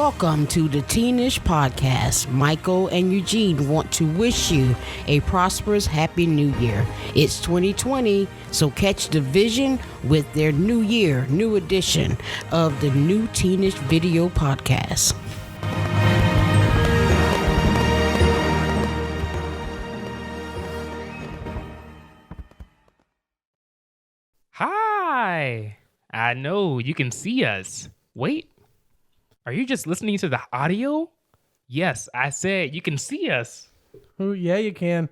Welcome to the Teenish Podcast. Michael and Eugene want to wish you a prosperous, happy new year. It's 2020, so catch the vision with their new year, new edition of the new Teenish video podcast. Hi! I know you can see us. Wait, are you just listening to the audio? Yes, I said you can see us. Oh, yeah, you can.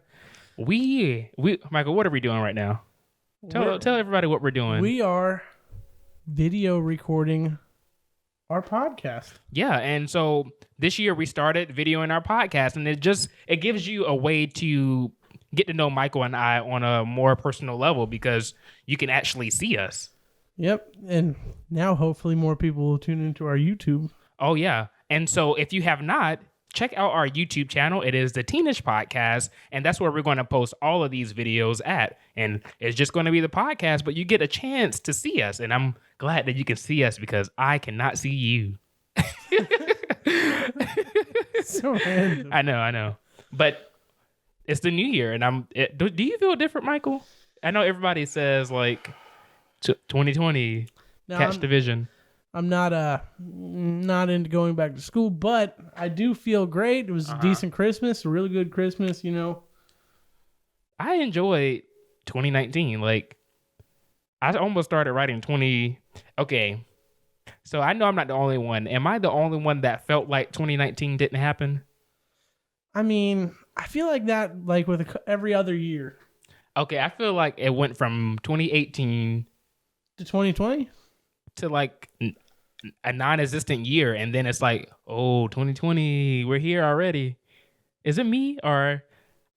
We Michael, what are we doing right now? Tell everybody what we're doing. We are video recording our podcast. Yeah, and so this year we started videoing our podcast, and it gives you a way to get to know Michael and I on a more personal level because you can actually see us. Yep, and now hopefully more people will tune into our YouTube. Oh, yeah. And so if you have not, check out our YouTube channel. It is the Teenish Podcast, and that's where we're going to post all of these videos at. And it's just going to be the podcast, but you get a chance to see us. And I'm glad that you can see us because I cannot see you. So random. I know. But it's the new year, and do you feel different, Michael? I know everybody says, like, 2020, catch the vision. I'm not into going back to school, but I do feel great. It was a decent Christmas, a really good Christmas, you know. I enjoyed 2019. Like, I almost started writing Okay, so I know I'm not the only one. Am I the only one that felt like 2019 didn't happen? I mean, I feel like that, like with every other year. Okay, I feel like it went from 2018 to 2020 to like a non-existent year, and then it's like, oh, 2020, we're here already. Is it me, or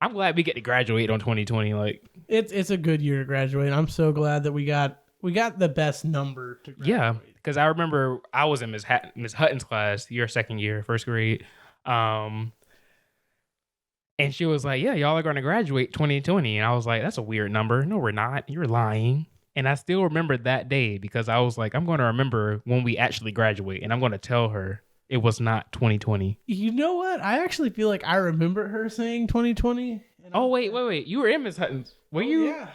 I'm glad we get to graduate on 2020? Like, it's a good year to graduate. I'm so glad that we got the best number to graduate. Yeah, because I remember I was in Miss Hutton's class, your second year, first grade, and she was like, yeah, y'all are going to graduate 2020. And I was like, that's a weird number. No, we're not. You're lying. And I still remember that day because I was like, I'm going to remember when we actually graduate, and I'm going to tell her it was not 2020. You know what? I actually feel like I remember her saying 2020. Oh, wait. You were in Miss Hutton's. Were you? Yeah.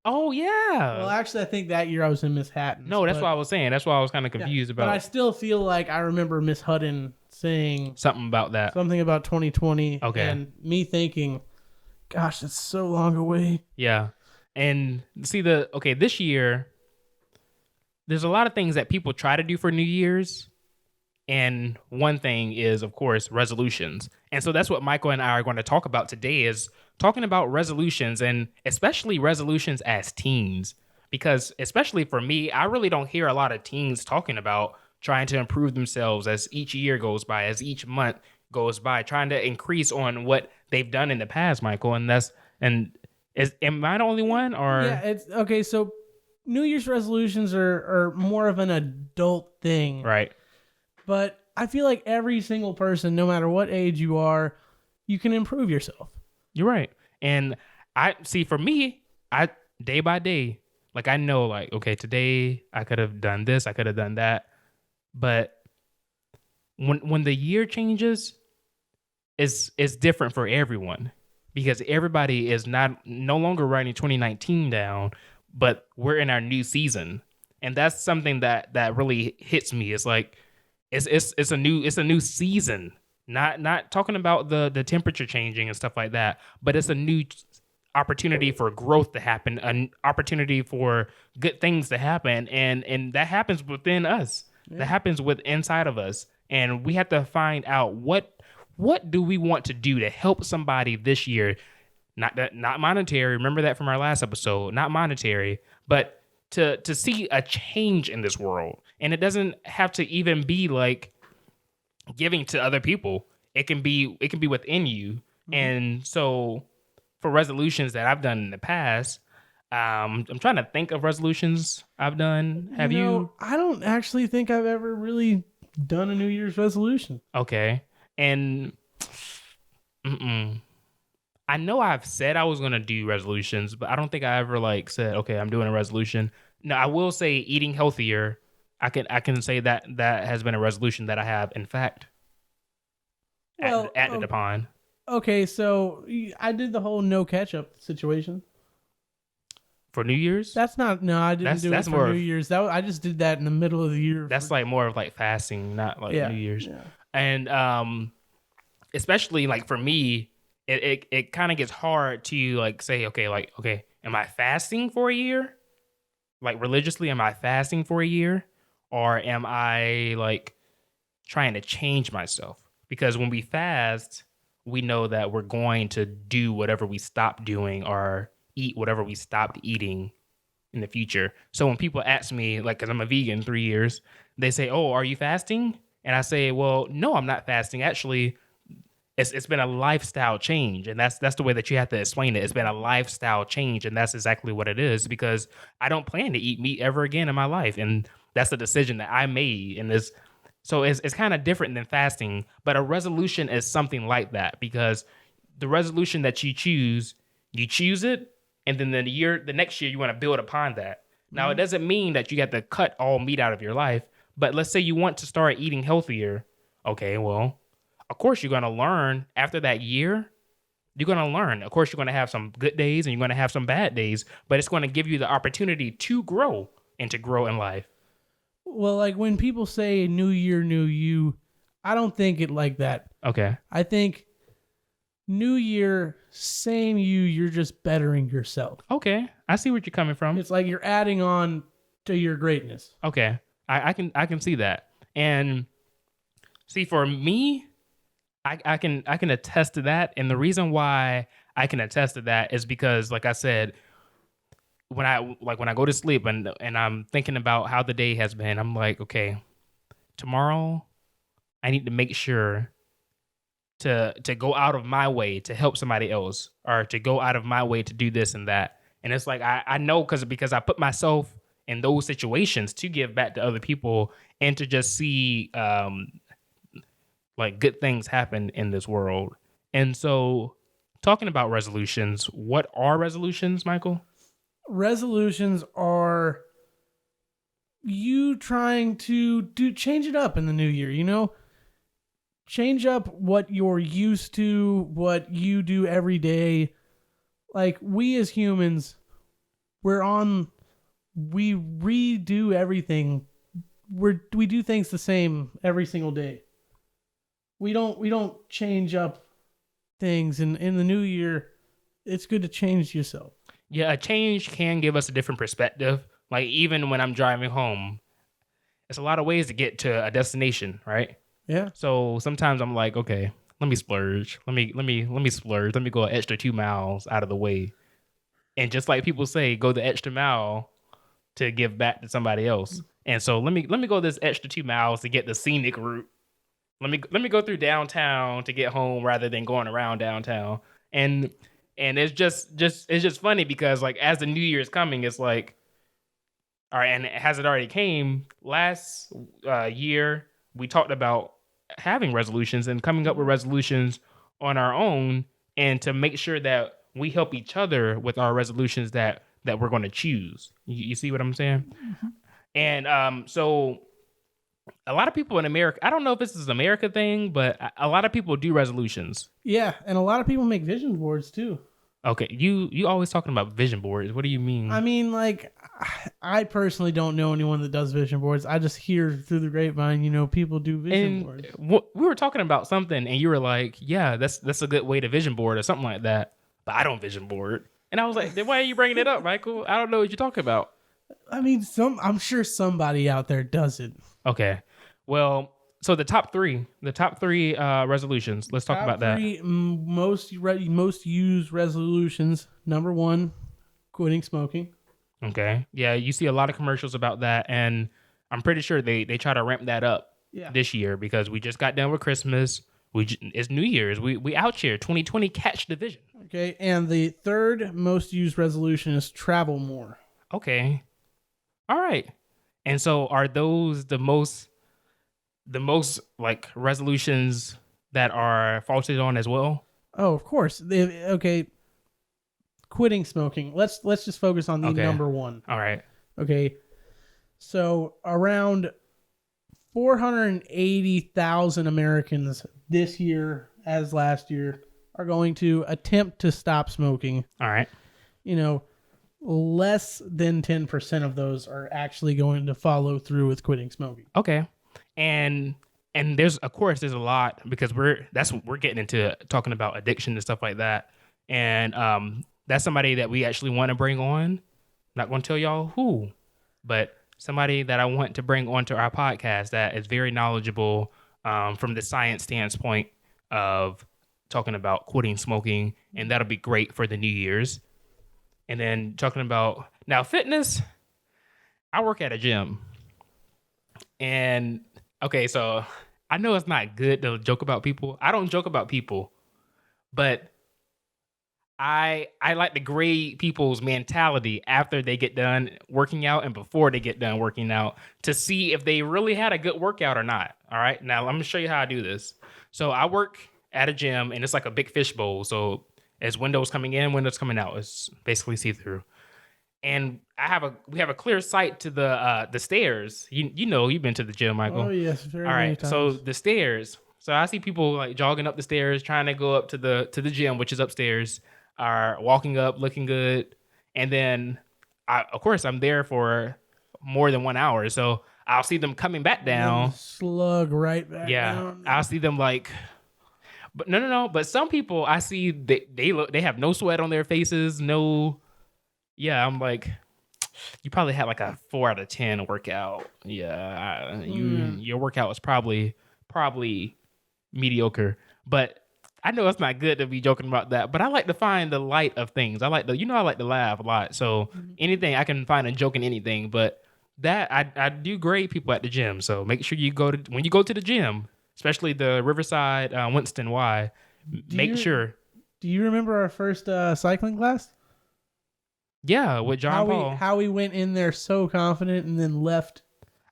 Oh, yeah. Well, actually, I think that year I was in Miss Hatton's. No, that's what I was saying. That's why I was kind of confused about. But I still feel like I remember Miss Hutton saying something about that. Something about 2020. Okay. And me thinking, gosh, that's so long away. Yeah. And see this year, there's a lot of things that people try to do for New Year's. And one thing is, of course, resolutions. And so that's what Michael and I are going to talk about today, is talking about resolutions, and especially resolutions as teens. Because especially for me, I really don't hear a lot of teens talking about trying to improve themselves as each year goes by, as each month goes by, trying to increase on what they've done in the past, Michael. Am I the only one, or? Yeah, it's okay. So New Year's resolutions are more of an adult thing. Right. But I feel like every single person, no matter what age you are, you can improve yourself. You're right. And I see, for me, day by day, like, I know, like, okay, today I could have done this, I could have done that. But when the year changes, it's different for everyone, because everybody is no longer writing 2019 down, but we're in our new season. And that's something that really hits me. It's like, it's a new season. Not talking about the temperature changing and stuff like that, but it's a new opportunity for growth to happen, an opportunity for good things to happen, and that happens within us. Yeah. That happens inside of us, and we have to find out what do we want to do to help somebody this year. Not monetary. Remember that from our last episode. Not monetary, but to see a change in this world. And it doesn't have to even be like giving to other people. It can be within you. Mm-hmm. And so for resolutions that I've done in the past, I'm trying to think of resolutions I've done. Have you? I don't actually think I've ever really done a New Year's resolution. Okay. And I know I've said I was going to do resolutions, but I don't think I ever said, okay, I'm doing a resolution. No, I will say eating healthier. I can say that has been a resolution that I have. In fact, acted upon. Okay, so I did the whole no ketchup situation. For New Year's? That's not, no, I didn't do it for New Year's. I just did that in the middle of the year. That's like more of like fasting, not like New Year's. Yeah. And especially like for me, it kind of gets hard to like say, okay, am I fasting for a year? Like religiously, am I fasting for a year? Or am I like trying to change myself? Because when we fast, we know that we're going to do whatever we stopped doing or eat whatever we stopped eating in the future. So when people ask me, like, because I'm a vegan 3 years, they say, oh, are you fasting? And I say, well, no, I'm not fasting. Actually, it's been a lifestyle change. And that's the way that you have to explain it. It's been a lifestyle change. And that's exactly what it is, because I don't plan to eat meat ever again in my life. And that's the decision that I made. And so it's kind of different than fasting. But a resolution is something like that, because the resolution that you choose it. And then the next year, you want to build upon that. Now, It doesn't mean that you have to cut all meat out of your life. But let's say you want to start eating healthier. Okay, well, of course, you're going to learn after that year. You're going to learn. Of course, you're going to have some good days and you're going to have some bad days. But it's going to give you the opportunity to grow and to grow in life. Well, like when people say new year, new you, I don't think it like that. Okay. I think new year, same you, you're just bettering yourself. Okay. I see where you're coming from. It's like you're adding on to your greatness. Okay. I can see that. And see, for me, I can attest to that. And the reason why I can attest to that is because, like I said, when I go to sleep and I'm thinking about how the day has been, I'm like, okay, tomorrow I need to make sure to go out of my way to help somebody else, or to go out of my way to do this and that. And it's like I know because I put myself in those situations to give back to other people and to just see like good things happen in this world. And so, talking about resolutions, what are resolutions, Michael? Resolutions are you trying to change it up in the new year, you know? Change up what you're used to, what you do every day. Like, we as humans, we redo everything. We do things the same every single day. We don't change up things. And in the new year, it's good to change yourself. Yeah, a change can give us a different perspective. Like, even when I'm driving home, it's a lot of ways to get to a destination, right? Yeah. So sometimes I'm like, okay, let me splurge. Let me splurge. Let me go an extra 2 miles out of the way. And just like people say, go the extra mile to give back to somebody else. And so let me go this extra 2 miles to get the scenic route. Let me go through downtown to get home rather than going around downtown. And it's just funny because, like, as the new year is coming, it's like, all right, and has it already came last year, we talked about having resolutions and coming up with resolutions on our own, and to make sure that we help each other with our resolutions that we're going to choose. You see what I'm saying? Mm-hmm. And so a lot of people in America, I don't know if this is an America thing, but a lot of people do resolutions. Yeah, and a lot of people make vision boards too. Okay, you always talking about vision boards. What do you mean? I mean, like, I personally don't know anyone that does vision boards. I just hear through the grapevine, you know, people do vision boards. We were talking about something, and you were like, "Yeah, that's a good way to vision board," or something like that. But I don't vision board, and I was like, "Then why are you bringing it up, Michael? I don't know what you're talking about." I mean, I'm sure somebody out there does it. Okay, well. So the top three resolutions. Let's talk about that. Most used resolutions. Number 1, quitting smoking. Okay. Yeah, you see a lot of commercials about that, and I'm pretty sure they try to ramp that up this year because we just got done with Christmas. It's New Year's. We out here. 2020, catch the vision. Okay, and the third most used resolution is travel more. Okay. All right. And so are those the most like resolutions that are faulted on as well? Oh, of course. Okay. Quitting smoking. Let's just focus on the number 1. All right. Okay. So around 480,000 Americans this year as last year, are going to attempt to stop smoking. All right. Less than 10% of those are actually going to follow through with quitting smoking. Okay. And there's a lot, because we're getting into talking about addiction and stuff like that. And that's somebody that we actually want to bring on. Not going to tell y'all who, but somebody that I want to bring onto our podcast that is very knowledgeable from the science standpoint of talking about quitting smoking, and that'll be great for the New Year's. And then talking about now fitness, I work at a gym. And okay, so I know it's not good to joke about people. I don't joke about people, but I like to grade people's mentality after they get done working out and before they get done working out to see if they really had a good workout or not. All right, now let me show you how I do this. So I work at a gym, and it's like a big fishbowl. So as windows coming in, windows coming out, it's basically see-through. And we have a clear sight to the stairs. You've been to the gym, Michael. Oh yes, very all right. many times. So the stairs. So I see people like jogging up the stairs, trying to go up to the gym, which is upstairs, are walking up, looking good. And then of course I'm there for more than 1 hour. So I'll see them coming back down. Slug right back down. I'll see them like, but no. But some people I see they have no sweat on their faces. No. Yeah. I'm like, you probably had like a 4 out of 10 workout. Yeah. Your workout was probably mediocre, but I know it's not good to be joking about that, but I like to find the light of things. I like to laugh a lot. So anything I can find a joke in anything, but that I do grade people at the gym. So make sure when you go to the gym, especially the Riverside, Winston Y, make sure. Do you remember our first cycling class? Yeah. With John Paul. How we went in there so confident and then left.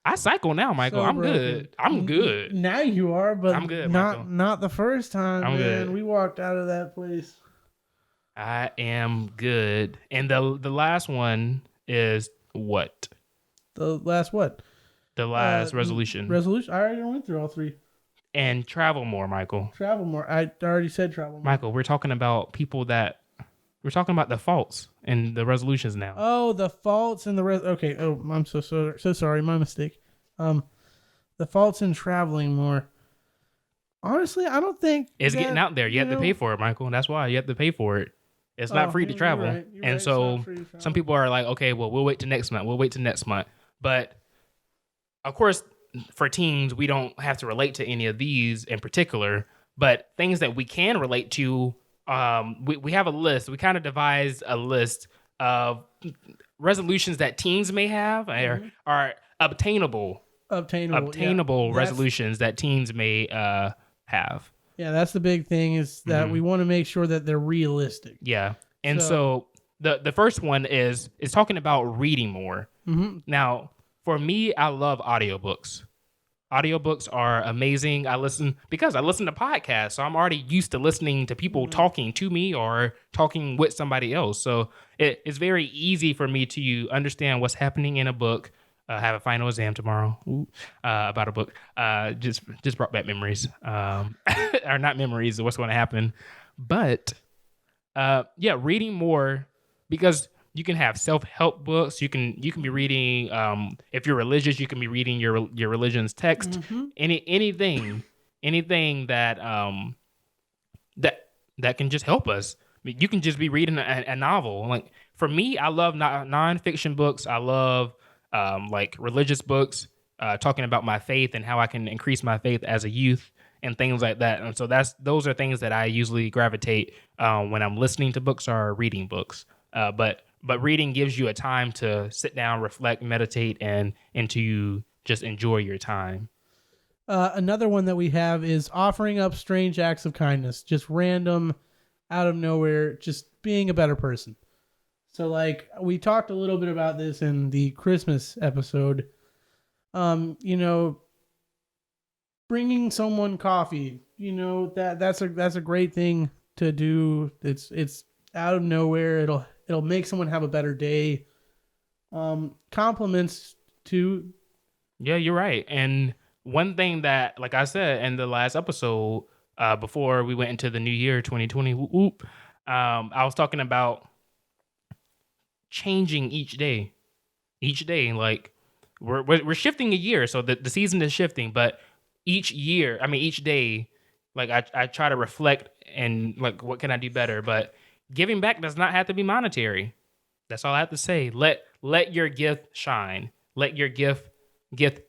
I cycle now, Michael. I'm good. I'm good. Now you are, but I'm good, not the first time. I'm man. good. We walked out of that place. I am good. And the last one is what? The last what? The last resolution. Resolution? I already went through all three. And travel more, Michael. Travel more. I already said travel more. Michael, we're talking about we're talking about the faults and the resolutions now. Oh, the faults and the okay. Oh, I'm so sorry. My mistake. The faults in traveling more. Honestly, I don't think it's getting out there. You have to pay for it, Michael. That's why you have to pay for it. It's not free to travel. You're and right. so some people are like, okay, well, we'll wait till next month. But of course, for teens, we don't have to relate to any of these in particular, but things that we can relate to, we have a list. We kind of devised a list of resolutions that teens may have are obtainable resolutions that teens may have. Yeah, that's the big thing is that we want to make sure that they're realistic. Yeah. And so the first one is talking about reading more. Mm-hmm. Now, for me, I love audiobooks. Audiobooks are amazing. I listen to podcasts, so I'm already used to listening to people talking to me or talking with somebody else. So it's very easy for me to understand what's happening in a book. I have a final exam tomorrow about a book. Just brought back memories, or not memories of what's going to happen. But reading more, because you can have self-help books. You can be reading. If you're religious, you can be reading your religion's text. Mm-hmm. Anything that that can just help us. I mean, you can just be reading a novel. Like for me, I love nonfiction books. I love like religious books, talking about my faith and how I can increase my faith as a youth and things like that. And so those are things that I usually gravitate when I'm listening to books or reading books. But reading gives you a time to sit down, reflect, meditate, and to just enjoy your time. Another one that we have is offering up strange acts of kindness, just random, out of nowhere, just being a better person. So like we talked a little bit about this in the Christmas episode, bringing someone coffee, that's a great thing to do. It's out of nowhere. It'll make someone have a better day. Compliments to. Yeah, you're right. And one thing that, like I said in the last episode, before we went into the new year, 2020. I was talking about changing each day. Each day, like we're shifting a year, so the season is shifting, but each day, like I try to reflect and like, what can I do better? But giving back does not have to be monetary. That's all I have to say. Let your gift shine. Let your gift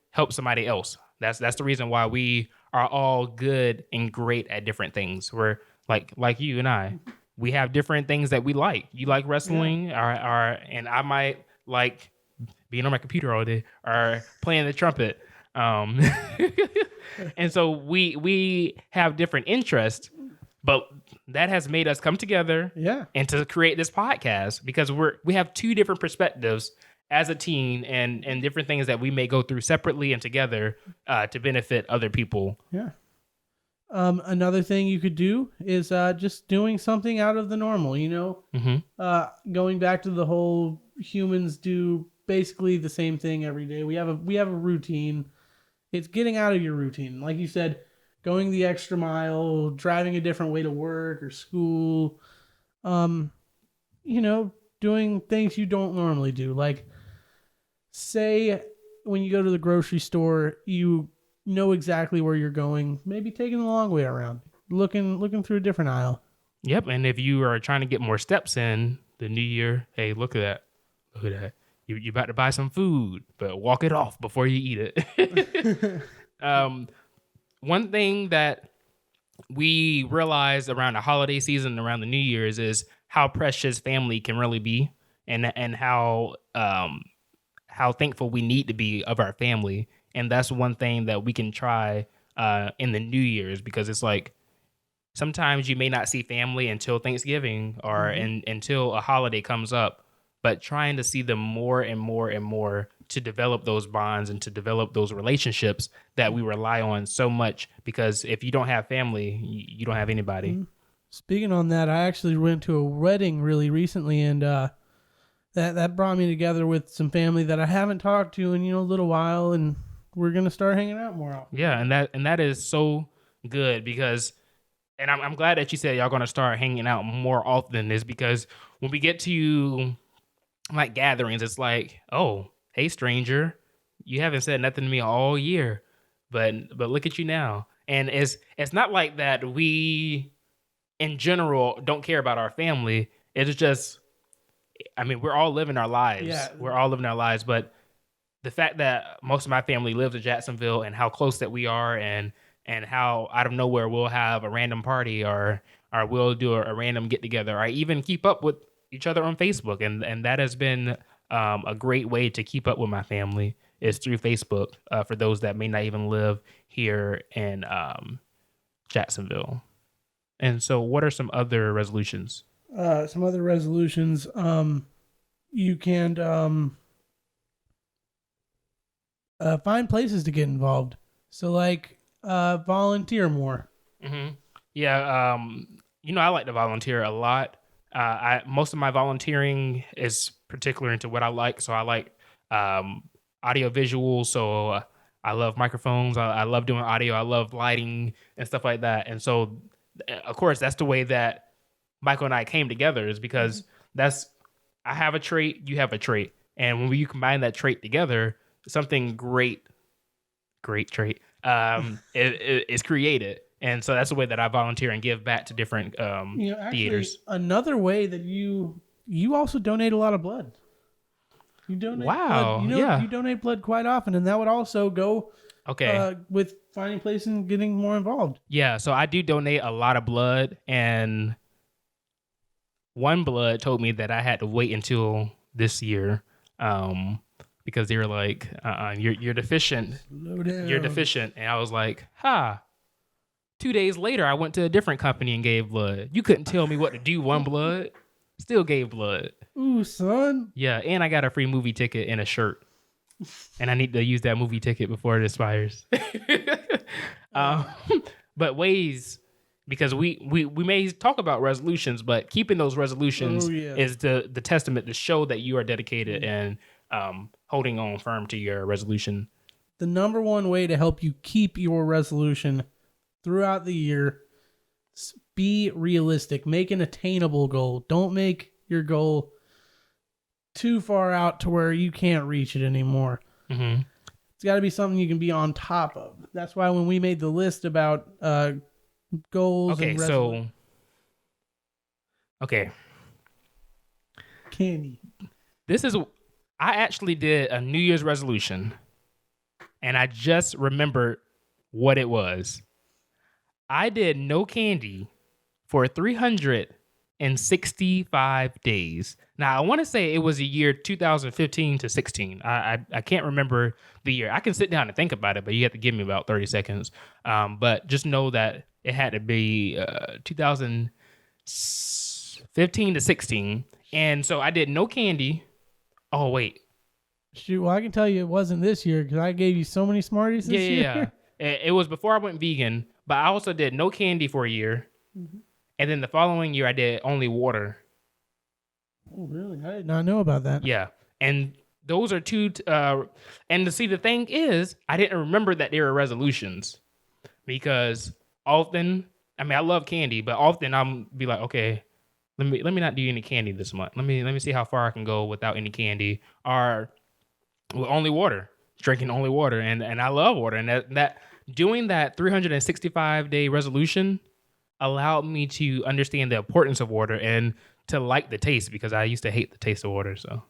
help somebody else. That's the reason why we are all good and great at different things. We're like you and I. We have different things that we like. You like wrestling, and I might like being on my computer all day or playing the trumpet. And so we have different interests, but that has made us come together and to create this podcast, because we have two different perspectives as a team, and different things that we may go through separately and together to benefit other people. Yeah. Another thing you could do is just doing something out of the normal, going back to the whole humans do basically the same thing every day. We have a routine. It's getting out of your routine. Like you said, going the extra mile, driving a different way to work or school, doing things you don't normally do. Like, say when you go to the grocery store, you know exactly where you're going, maybe taking the long way around, looking through a different aisle. Yep. And if you are trying to get more steps in the new year, hey, look at that. You're about to buy some food, but walk it off before you eat it. One thing that we realized around the holiday season, around the New Year's, is how precious family can really be, and how thankful we need to be of our family. And that's one thing that we can try in the New Year's, because it's like sometimes you may not see family until Thanksgiving or until a holiday comes up, but trying to see them more and more and more to develop those bonds and to develop those relationships that we rely on so much, because if you don't have family, you don't have anybody. Speaking on that, I actually went to a wedding really recently, and that brought me together with some family that I haven't talked to in a little while, and we're gonna start hanging out more often. Yeah, and that is so good, because, and I'm glad that you said y'all gonna start hanging out more often, is because when we get to like gatherings, it's like, oh, hey stranger, you haven't said nothing to me all year, but look at you now. And it's not like that we in general don't care about our family. It's just, I mean, we're all living our lives. Yeah. We're all living our lives, but the fact that most of my family lives in Jacksonville, and how close that we are, and how out of nowhere we'll have a random party, or we'll do a random get together, or even keep up with each other on Facebook. And that has been a great way to keep up with my family, is through Facebook, for those that may not even live here in Jacksonville. And so what are some other resolutions? You can find places to get involved. So like volunteer more. Mm-hmm. Yeah. I like to volunteer a lot. Most of my volunteering is particular into what I like. So I like audio visual. So I love microphones. I love doing audio. I love lighting and stuff like that. And so, of course, that's the way that Michael and I came together, is because I have a trait, you have a trait. And when you combine that trait together, something great trait is created. And so that's the way that I volunteer and give back to different theaters. Another way that you also donate a lot of blood. You donate blood. You donate blood quite often, and that would also go with finding places and getting more involved. Yeah, so I do donate a lot of blood, and One Blood told me that I had to wait until this year because they were like, you're deficient. Slow down. You're deficient. And I was like, 2 days later, I went to a different company and gave blood. You couldn't tell me what to do, One Blood. Still gave blood. Ooh, son. Yeah, and I got a free movie ticket and a shirt. And I need to use that movie ticket before it expires. But ways, because we may talk about resolutions, but keeping those resolutions is the testament to show that you are dedicated and holding on firm to your resolution. The number one way to help you keep your resolution throughout the year Be realistic. Make an attainable goal. Don't make your goal too far out to where you can't reach it anymore. Mm-hmm. It's got to be something you can be on top of. That's why when we made the list about goals and Okay. Candy. I actually did a New Year's resolution, and I just remembered what it was. I did no candy for 365 days. Now, I want to say it was the year 2015 to 16. I can't remember the year. I can sit down and think about it, but you have to give me about 30 seconds. But just know that it had to be 2015 to 16. And so I did no candy. Oh, wait. Shoot, well, I can tell you it wasn't this year because I gave you so many Smarties this year. Yeah. It was before I went vegan, but I also did no candy for a year. Mm-hmm. And then the following year, I did only water. Oh, really? I did not know about that. Yeah. And those are two. And to see, the thing is, I didn't remember that they were resolutions because often, I mean, I love candy, but often I'm be like, okay, let me not do any candy this month. Let me see how far I can go without any candy or with only water, drinking only water. And I love water. And that doing that 365-day resolution allowed me to understand the importance of water and to like the taste, because I used to hate the taste of water. So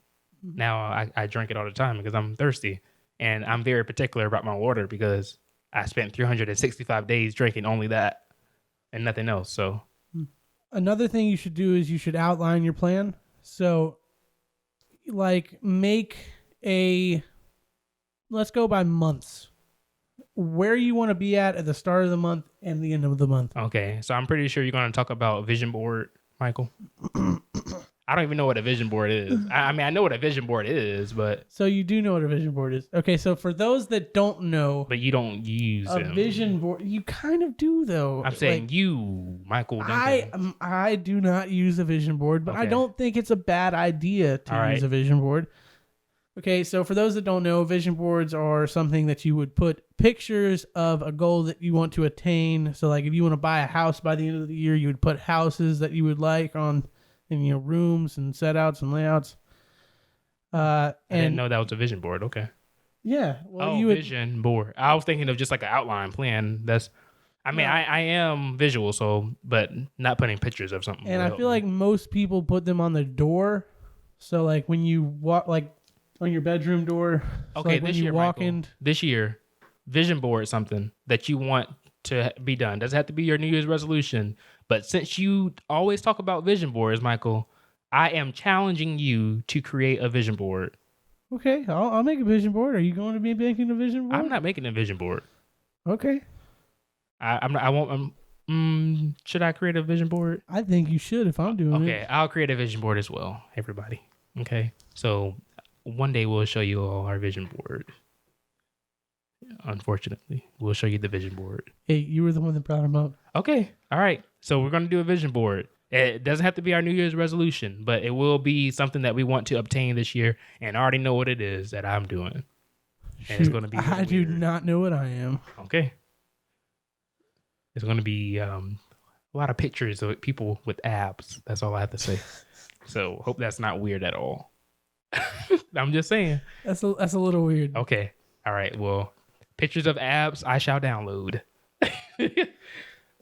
now I drink it all the time because I'm thirsty, and I'm very particular about my water because I spent 365 days drinking only that and nothing else. So another thing you should do is you should outline your plan. So like let's go by months. Where you want to be at the start of the month and the end of the month. Okay, so I'm pretty sure you're going to talk about vision board, Michael. I don't even know what a vision board is. I mean, I know what a vision board is, but... So you do know what a vision board is. Okay, so for those that don't know... But you don't use a vision board. You kind of do, though. I'm saying like, you, Michael Duncan. I do not use a vision board, but okay. I don't think it's a bad idea to use a vision board. Okay, so for those that don't know, vision boards are something that you would put pictures of a goal that you want to attain. So like if you want to buy a house by the end of the year, you would put houses that you would like on, and rooms and setouts and layouts. I didn't know that was a vision board. Okay. Yeah. Well, vision board. I was thinking of just like an outline plan. I am visual, so, but not putting pictures of something. And I feel like most people put them on the door. So like when you walk, like, on your bedroom door. Okay, like this year, vision board something that you want to be done. Doesn't have to be your New Year's resolution. But since you always talk about vision boards, Michael, I am challenging you to create a vision board. Okay, I'll make a vision board. Are you going to be making a vision board? I'm not making a vision board. Okay. Should I create a vision board? I think you should if I'm doing it. Okay, I'll create a vision board as well, everybody. Okay, so... one day we'll show you all our vision board. Unfortunately, we'll show you the vision board. Hey, you were the one that brought him up. Okay. All right. So we're going to do a vision board. It doesn't have to be our New Year's resolution, but it will be something that we want to obtain this year. And I already know what it is that I'm doing. And it's going to be I do not know what I am. Okay. It's going to be a lot of pictures of people with abs. That's all I have to say. So hope that's not weird at all. I'm just saying. That's a little weird. Okay. All right. Well, pictures of abs I shall download.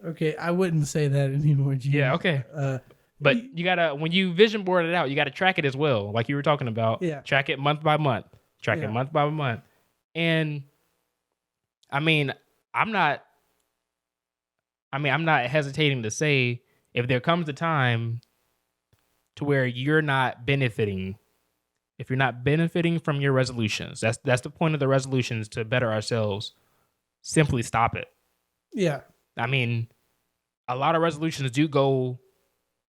Okay, I wouldn't say that anymore, Gene. Yeah, okay. But you gotta, when you vision board it out, you gotta track it as well, like you were talking about. Yeah. Track it month by month. Track it month by month. And I mean, I'm not hesitating to say if there comes a time to where you're not benefiting. If you're not benefiting from your resolutions, that's the point of the resolutions, to better ourselves. Simply stop it. Yeah. I mean, a lot of resolutions do go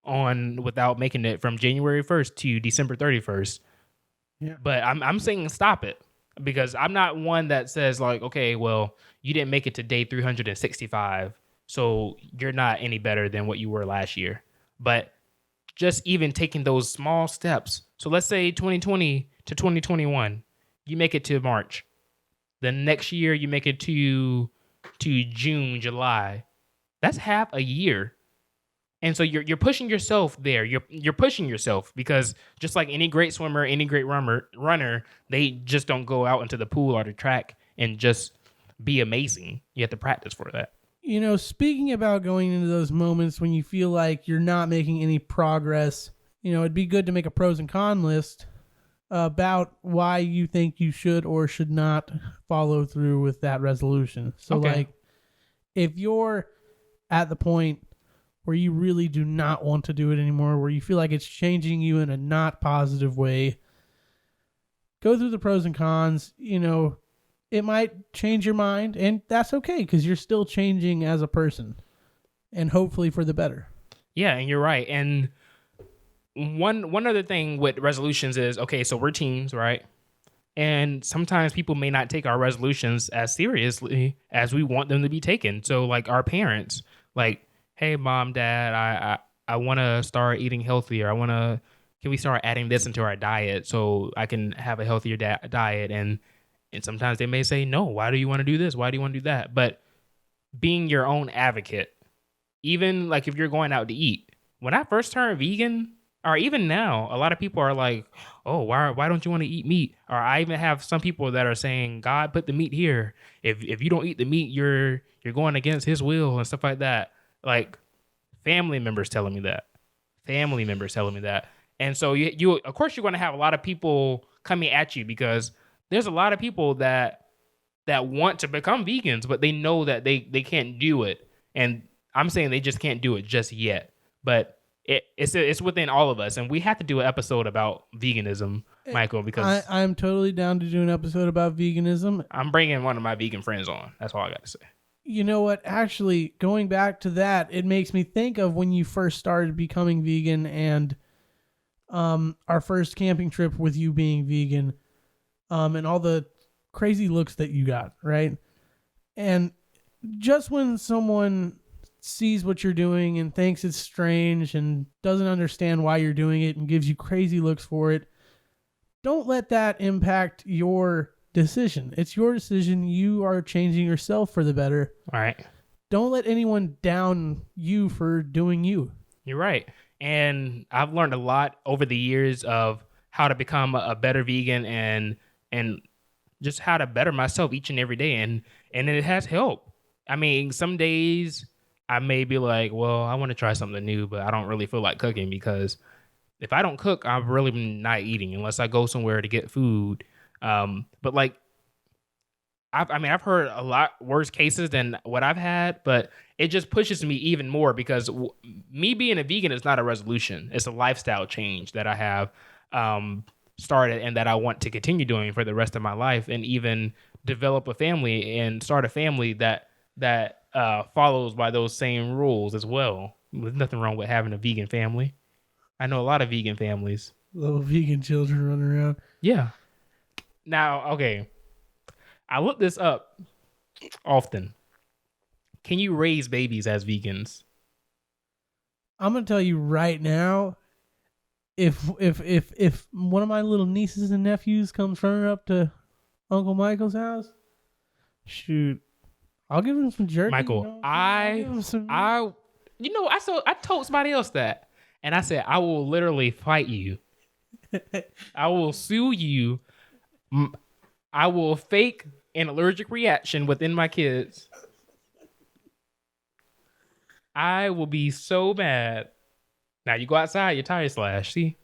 on without making it from January 1st to December 31st. Yeah. But I'm saying stop it, because I'm not one that says like, okay, well, you didn't make it to day 365, so you're not any better than what you were last year. But just even taking those small steps. So let's say 2020 to 2021, you make it to March. The next year you make it to June, July. That's half a year. And so you're pushing yourself there. You're pushing yourself because just like any great swimmer, any great runner, they just don't go out into the pool or the track and just be amazing. You have to practice for that. You know, speaking about going into those moments when you feel like you're not making any progress, you know, it'd be good to make a pros and cons list about why you think you should or should not follow through with that resolution. So like if you're at the point where you really do not want to do it anymore, where you feel like it's changing you in a not positive way, go through the pros and cons. You know, it might change your mind, and that's okay because you're still changing as a person, and hopefully for the better. Yeah, and you're right. And one other thing with resolutions is, okay, so we're teens, right? And sometimes people may not take our resolutions as seriously as we want them to be taken. So like our parents, like, hey, mom, dad, I want to start eating healthier. Can we start adding this into our diet so I can have a healthier diet? And sometimes they may say, no, why do you want to do this? Why do you want to do that? But being your own advocate, even like if you're going out to eat, when I first turned vegan, or even now, a lot of people are like, oh, why don't you want to eat meat? Or I even have some people that are saying, God put the meat here. If you don't eat the meat, you're going against his will and stuff like that. Like family members telling me that. And so you of course you're going to have a lot of people coming at you because there's a lot of people that want to become vegans, but they know that they can't do it. And I'm saying they just can't do it just yet. But it's within all of us, and we have to do an episode about veganism, Michael, because I'm totally down to do an episode about veganism. I'm bringing one of my vegan friends on. That's all I got to say. You know what? Actually, going back to that, it makes me think of when you first started becoming vegan and our first camping trip with you being vegan, and all the crazy looks that you got, right? And just when someone sees what you're doing and thinks it's strange and doesn't understand why you're doing it and gives you crazy looks for it, don't let that impact your decision. It's your decision. You are changing yourself for the better. All right. Don't let anyone down you for doing you. You're right. And I've learned a lot over the years of how to become a better vegan and just how to better myself each and every day. And it has helped. I mean, some days I may be like, well, I want to try something new, but I don't really feel like cooking because if I don't cook, I'm really not eating unless I go somewhere to get food. But like, I've heard a lot worse cases than what I've had, but it just pushes me even more because me being a vegan is not a resolution. It's a lifestyle change that I have started and that I want to continue doing for the rest of my life, and even develop a family and start a family that follows by those same rules as well. There's nothing wrong with having a vegan family. I know a lot of vegan families. Little vegan children running around. Yeah. Now, okay. I look this up often. Can you raise babies as vegans? I'm gonna tell you right now, if one of my little nieces and nephews comes running up to Uncle Michael's house, shoot, I'll give him some jerky. Michael, I told somebody else that, and I said I will literally fight you. I will sue you. I will fake an allergic reaction within my kids. I will be so mad. Now you go outside, your tire slash, see?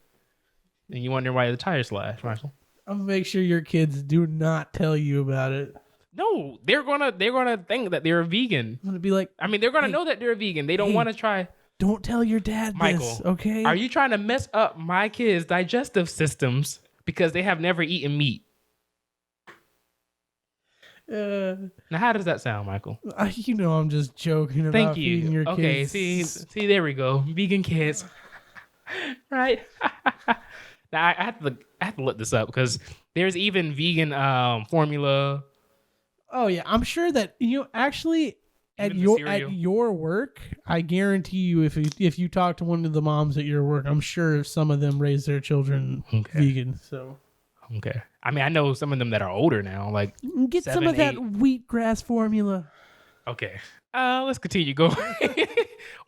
And you wonder why the tire slash, Michael. I'm gonna make sure your kids do not tell you about it. No, they're gonna think that they're a vegan. I'm gonna be like, I mean, they're gonna know that they're a vegan. They don't want to try. Don't tell your dad Michael, this, okay? Are you trying to mess up my kids' digestive systems because they have never eaten meat? Now, how does that sound, Michael? You know I'm just joking about Thank you. feeding your Okay, kids. see, there we go. Vegan kids. Right? Now, I have to look this up because there's even vegan formula. Oh, yeah. I'm sure that, actually, at your work, I guarantee you if you talk to one of the moms at your work, I'm sure some of them raise their children vegan. So okay. I mean, I know some of them that are older now, like get 7, some of 8. That wheatgrass formula. Okay. Let's continue going.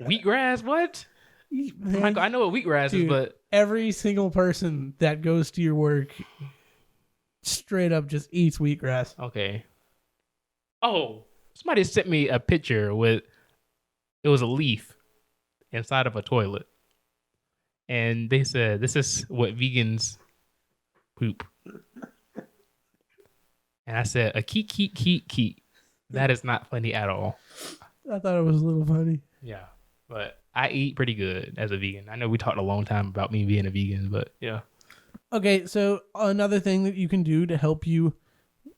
Wheatgrass, what? Man, Michael, I know what wheatgrass is, dude, but every single person that goes to your work straight up just eats wheatgrass. okay. Oh, somebody sent me a picture with it was a leaf inside of a toilet, and they said this is what vegans poop. And I said a keek keek keek keek. That is not funny at all. I thought it was a little funny. Yeah, but I eat pretty good as a vegan. I know we talked a long time about me being a vegan, but yeah. Okay, so another thing that you can do to help you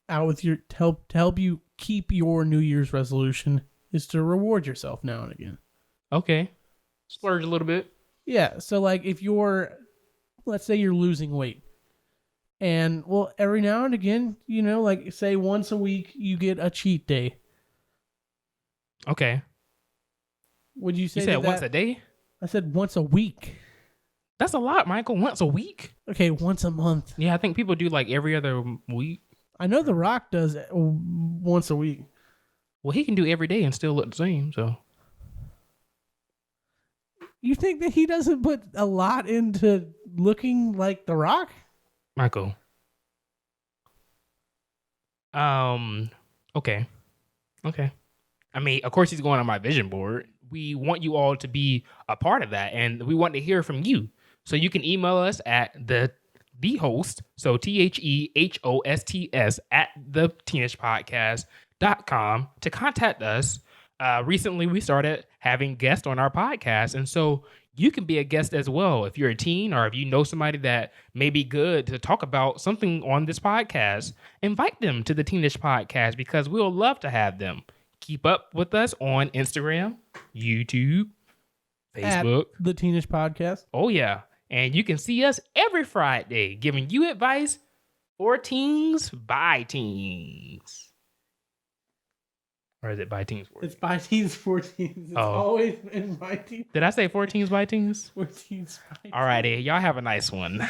out with your to help you keep your New Year's resolution is to reward yourself now and again. Okay. Splurge a little bit. Yeah, so like if let's say you're losing weight, and well, every now and again, like say once a week you get a cheat day. Okay. Would you say You said that once a day? I said once a week. That's a lot, Michael. Once a week? Okay, once a month. Yeah, I think people do like every other week. I know The Rock does once a week. Well, he can do every day and still look the same, so. You think that he doesn't put a lot into looking like The Rock? Michael. Okay. I mean, of course he's going on my vision board. We want you all to be a part of that, and we want to hear from you. So you can email us at the host, so TheHosts at the teenishpodcast.com to contact us. Recently, we started having guests on our podcast, and so you can be a guest as well. If you're a teen or if you know somebody that may be good to talk about something on this podcast, invite them to the Teenish Podcast because we'll love to have them. Keep up with us on Instagram, YouTube, Facebook. At the Teenish Podcast. Oh, yeah. And you can see us every Friday giving you advice for teens by teens. Or is it by teens? It's by teens for teens. It's always been by teens. Did I say 14s by teens? 14s by teens. All righty. Y'all have a nice one.